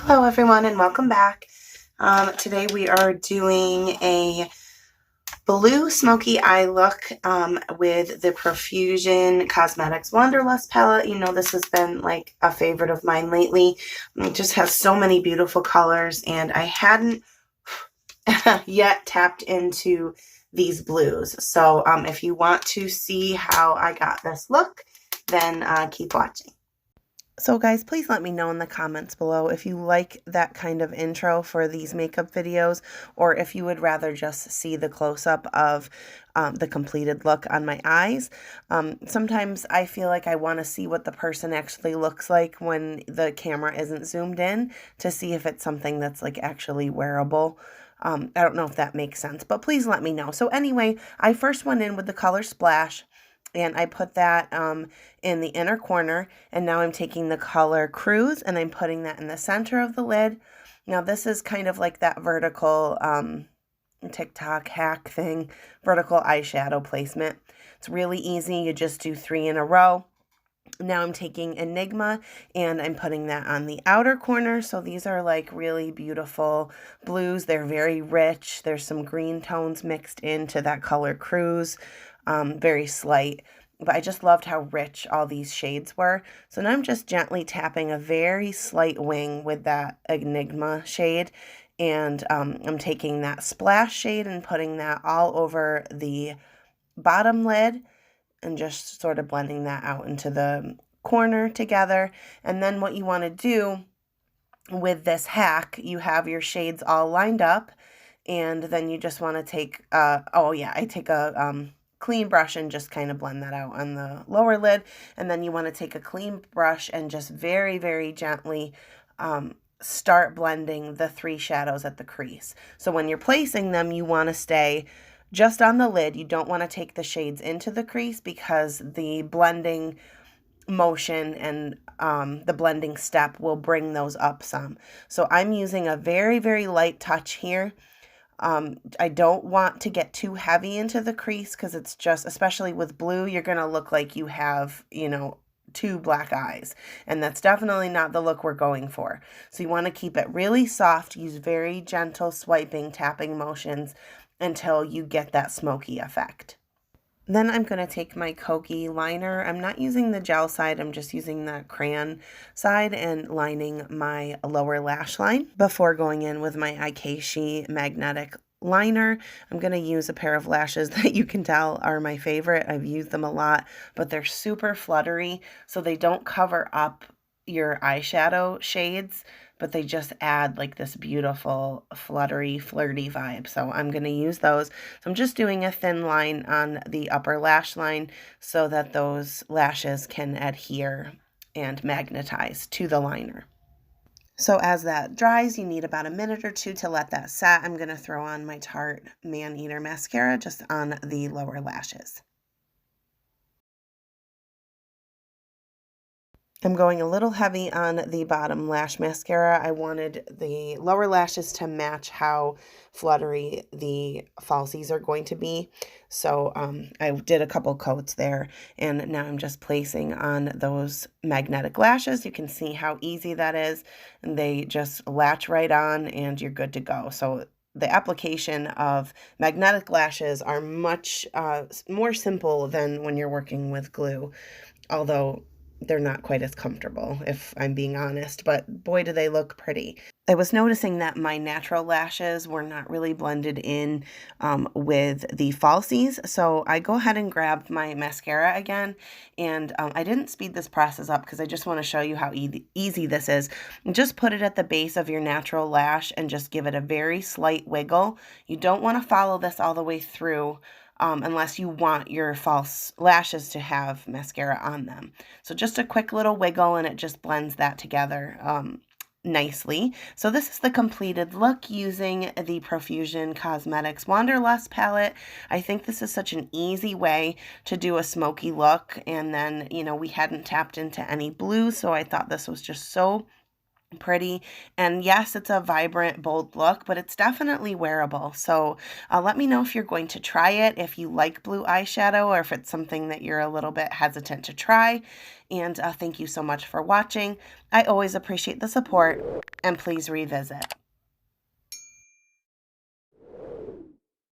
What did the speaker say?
Hello everyone and welcome back. Today we are doing a blue smoky eye look with the Profusion Cosmetics Wanderlust palette. You know, this has been like a favorite of mine lately. It just has so many beautiful colors and I hadn't yet tapped into these blues. So if you want to see how I got this look, then keep watching. So guys, please let me know in the comments below if you like that kind of intro for these makeup videos, or if you would rather just see the close-up of the completed look on my eyes. Sometimes I feel like I want to see what the person actually looks like when the camera isn't zoomed in to see if it's something that's like actually wearable. I don't know if that makes sense, but please let me know. So anyway, I first went in with the color Splash, and I put that in the inner corner, and now I'm taking the color Cruise and I'm putting that in the center of the lid. Now this is kind of like that vertical TikTok hack thing, vertical eyeshadow placement. It's really easy. You just do 3 in a row. Now I'm taking Enigma and I'm putting that on the outer corner. So these are like really beautiful blues. They're very rich. There's some green tones mixed into that color Cruise. Very slight. But I just loved how rich all these shades were. So now I'm just gently tapping a very slight wing with that Enigma shade. And I'm taking that Splash shade and putting that all over the bottom lid, and just sort of blending that out into the corner together. And then what you want to do with this hack, you have your shades all lined up, and then you just want to take, I take a clean brush and just kind of blend that out on the lower lid. And then you want to take a clean brush and just very, very gently start blending the 3 shadows at the crease. So when you're placing them, you want to stay just on the lid. You don't want to take the shades into the crease because the blending motion and the blending step will bring those up some. So I'm using a very, very light touch here. I don't want to get too heavy into the crease because it's just, especially with blue, you're going to look like you have, 2 black eyes, and that's definitely not the look we're going for. So you want to keep it really soft, use very gentle swiping, tapping motions until you get that smoky effect. Then I'm going to take my Koki liner. I'm not using the gel side, I'm just using the crayon side and lining my lower lash line before going in with my Eyeshadow magnetic liner. I'm going to use a pair of lashes that you can tell are my favorite. I've used them a lot, but they're super fluttery, so they don't cover up your eyeshadow shades, but they just add like this beautiful fluttery, flirty vibe. So I'm going to use those. So I'm just doing a thin line on the upper lash line so that those lashes can adhere and magnetize to the liner. So as that dries, you need about a minute or 2 to let that set. I'm going to throw on my Tarte Man-Eater mascara just on the lower lashes. I'm going a little heavy on the bottom lash mascara. I wanted the lower lashes to match how fluttery the falsies are going to be. So I did a couple coats there, and now I'm just placing on those magnetic lashes. You can see how easy that is, and they just latch right on and you're good to go. So the application of magnetic lashes are much more simple than when you're working with glue, although they're not quite as comfortable, if I'm being honest, but boy, do they look pretty. I was noticing that my natural lashes were not really blended in with the falsies, so I go ahead and grabbed my mascara again, and I didn't speed this process up because I just want to show you how easy this is. Just put it at the base of your natural lash and just give it a very slight wiggle. You don't want to follow this all the way through unless you want your false lashes to have mascara on them. So just a quick little wiggle and it just blends that together nicely. So this is the completed look using the Profusion Cosmetics Wanderlust palette. I think this is such an easy way to do a smoky look, and then, we hadn't tapped into any blue, so I thought this was just so pretty. And yes, it's a vibrant, bold look, but it's definitely wearable. So let me know if you're going to try it, if you like blue eyeshadow, or if it's something that you're a little bit hesitant to try. And thank you so much for watching. I always appreciate the support, and please revisit.